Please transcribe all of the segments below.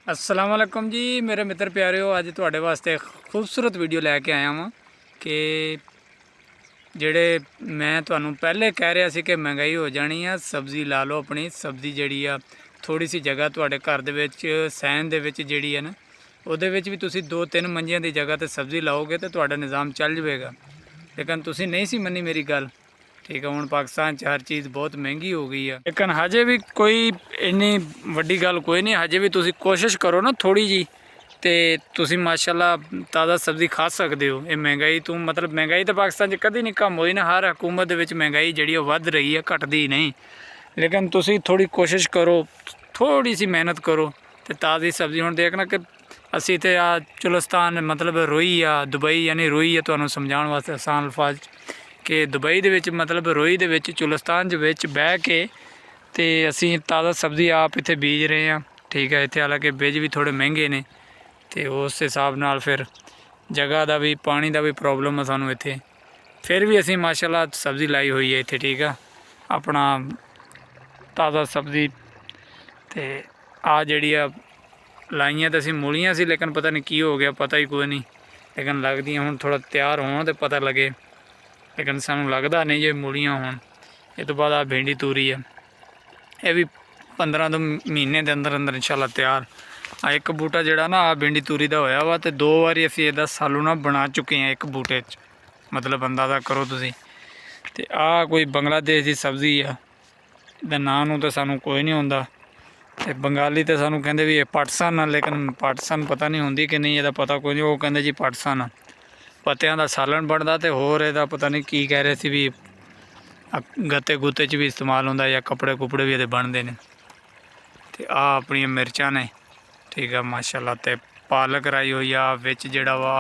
अस्सलाम वालेकुम जी मेरे मित्र प्यारिओ, अज तुहाडे वास्ते खूबसूरत वीडियो लैके आया वां कि ਜਿਹੜੇ मैं ਤੁਹਾਨੂੰ पहले कह रहा सी कि महंगाई हो जानी आ। सब्जी ला लो अपनी सब्जी ਜਿਹੜੀ ਆ थोड़ी सी जगह ਤੁਹਾਡੇ ਘਰ ਦੇ ਵਿੱਚ ਸੈਨ ਦੇ ਵਿੱਚ ਜਿਹੜੀ ਹੈ ਨਾ ਉਹਦੇ ਵਿੱਚ ਵੀ ਤੁਸੀਂ 2-3 ਮੰਜੀਆਂ ਦੀ ਜਗ੍ਹਾ ਤੇ ਸਬਜ਼ੀ ਲਾਓਗੇ ਤੇ ਤੁਹਾਡਾ ਨਿਜ਼ਾਮ ਚੱਲ ਜਾਵੇਗਾ। ਲੇਕਿਨ ਤੁਸੀਂ ਨਹੀਂ ਸੀ ਮੰਨੀ ਮੇਰੀ ਗੱਲ, ठीक है। हुण पाकिस्तान हर चीज़ बहुत महंगी हो गई है, लेकिन हजे भी कोई इन्नी वड्डी गल कोई नहीं। हजे भी तुसी कोशिश करो ना थोड़ी जी, तो तुसी माशाल्लाह ताज़ा सब्ज़ी खा सकते हो। ये महंगाई तो मतलब महंगाई तो पाकिस्तान कभी नहीं कम हुई ना, हर हुकूमत के महंगाई जी वध रही है, घटदी नहीं। लेकिन तुसी थोड़ी कोशिश करो, थोड़ी सी मेहनत करो तो ताज़ी सब्ज़ी। हुण देखना कि असी तो आ चुलिस्तान मतलब रोई आ दुबई यानी रोई है, तुहानूं समझाउण वास्ते आसान अल्फाज कि दुबई दे विच मतलब रोई दे विच चुलिस्तान दे विच बह के ते असी ताज़ा सब्ज़ी आप इत्थे बीज रहे हैं। ठीक है, इत्थे हालांकि बीज भी थोड़े महंगे ने तो उस हिसाब नाल फिर जगह का भी पानी का भी प्रॉब्लम है सानूं इत्थे। फिर भी असी माशाल्लाह सब्ज़ी लाई हुई है इत्थे। ठीक है, अपना ताज़ा सब्ज़ी तो आ जिहड़ी आ लाइयां तो असी मूलियां सी, लेकिन पता नहीं की हो गया, पता ही कोई नहीं। लेकिन लगदियां हुण थोड़ा तैयार होण तो पता लगे, लेकिन सानूं लगदा नहीं जे मूलियां होण। इस तो बाद आ भिंडी तूरी है, ये भी 15 महीने के अंदर अंदर इंशाल्लाह तैयार। आ एक बूटा जिहड़ा ना आ भिंडी तूरी का होया वा, तो 2 बारी असीं इहदा सालू ना बना चुके हैं एक बूटे च, मतलब अंदाज़ा करो तुसीं। ते आ कोई बंगलादेश की सब्ज़ी आ, इहदा नां नूं तो सानूं कोई नहीं हुंदा। ते बंगाली तो सानूं कहंदे भी पटसन आ, लेकिन पटसन पता नहीं हुंदी कि नहीं, इहदा पता कोई नहीं। वो कहंदे जी पटसन आ, पत्तियां दा सालन बनदा ते होर इहदा पता नहीं की कह रहे थे भी गत्ते गुत्ते च भी इस्तेमाल होंदा या कपड़े कुपड़े भी इहदे बनदे ने। ते आ अपनी मिर्चां ने, ठीक है माशाल्लाह। ते पालक राई हुई आ विच जिहड़ा वा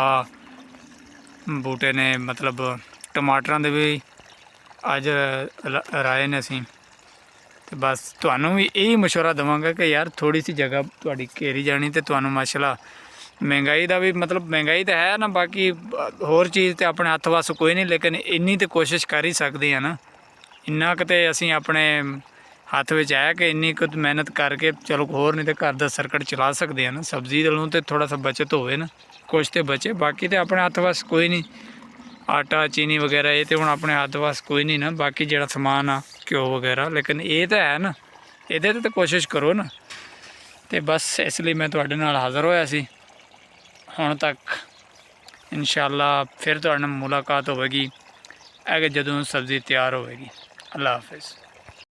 बूटे ने, मतलब टमाटरां दे भी अज राए ने असीं। ते बस तुहानूं भी यही मशवरा देवांगा कि यार थोड़ी सी जगह तुहाडी घेरी जानी ते तुहानूं माशाल्लाह महंगाई का भी मतलब महंगाई तो है ना, बाकी होर चीज़ तो अपने हत्थ वस कोई नहीं, लेकिन इन्नी तो कोशिश कर ही सकते हैं ना। इन्ना कि असीं अपने हत्थ में है कि इन्नी कुछ मेहनत करके चलो होर नहीं तो घर का सर्कट चला सकते हैं ना। सब्जी वालों तो थोड़ा सा बचत होवे ना, कुछ तो बचे, बाकी तो अपने हत्थ वस कोई नहीं। आटा चीनी वगैरह ये तो हुण अपने हत्थ वस कोई नहीं ना, बाकी जिहड़ा समान आ घ्यो वगैरह, लेकिन ये तो है ना, ये तो कोशिश करो ना। तो बस इसलिए मैं तुहाडे नाल हाज़र होया सी। हुण तक इंशाअल्लाह फिर तुहाडे नाल मुलाकात होवेगी अगर जदों सब्ज़ी तैयार होवेगी। अल्लाह हाफिज़।